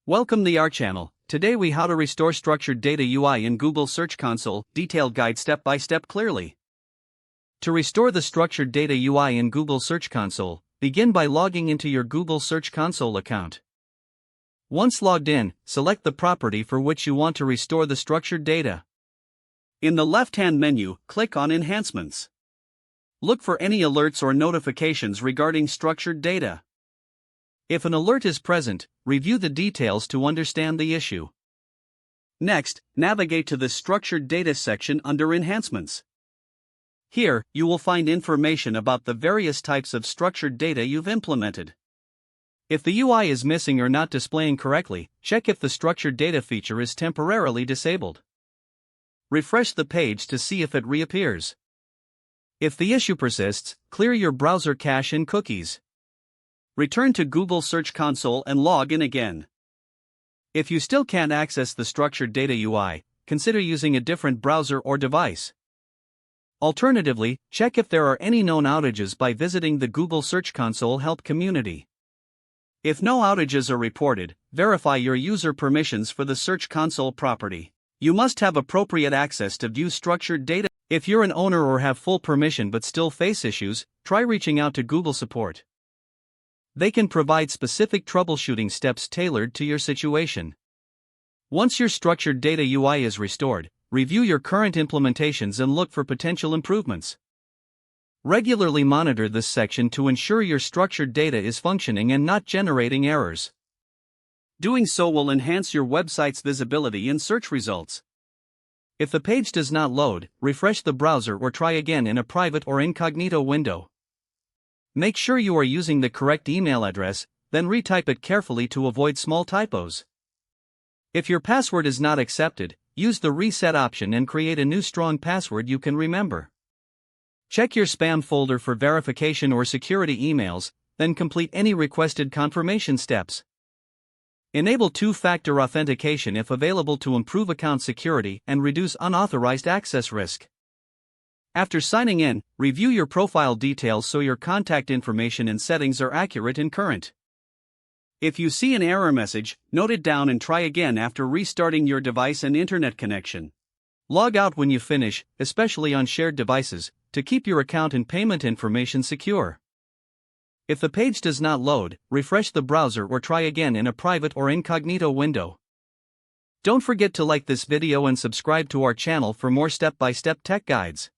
Welcome to our channel. Today we how to restore structured data UI in Google Search Console, detailed guide step by step clearly. To restore the structured data UI in Google Search Console, begin by logging into your Google Search Console account. Once logged in, select the property for which you want to restore the structured data. In the left-hand menu, click on Enhancements. Look for any alerts or notifications regarding structured data. If an alert is present, review the details to understand the issue. Next, navigate to the Structured Data section under Enhancements. Here, you will find information about the various types of structured data you've implemented. If the UI is missing or not displaying correctly, check if the structured data feature is temporarily disabled. Refresh the page to see if it reappears. If the issue persists, clear your browser cache and cookies. Return to Google Search Console and log in again. If you still can't access the structured data UI, consider using a different browser or device. Alternatively, check if there are any known outages by visiting the Google Search Console help community. If no outages are reported, verify your user permissions for the Search Console property. You must have appropriate access to view structured data. If you're an owner or have full permission but still face issues, try reaching out to Google Support. They can provide specific troubleshooting steps tailored to your situation. Once your structured data UI is restored, review your current implementations and look for potential improvements. Regularly monitor this section to ensure your structured data is functioning and not generating errors. Doing so will enhance your website's visibility in search results. If the page does not load, refresh the browser or try again in a private or incognito window. Make sure you are using the correct email address, then retype it carefully to avoid small typos. If your password is not accepted, use the reset option and create a new strong password you can remember. Check your spam folder for verification or security emails, then complete any requested confirmation steps. Enable two-factor authentication if available to improve account security and reduce unauthorized access risk. After signing in, review your profile details so your contact information and settings are accurate and current. If you see an error message, note it down and try again after restarting your device and internet connection. Log out when you finish, especially on shared devices, to keep your account and payment information secure. If the page does not load, refresh the browser or try again in a private or incognito window. Don't forget to like this video and subscribe to our channel for more step-by-step tech guides.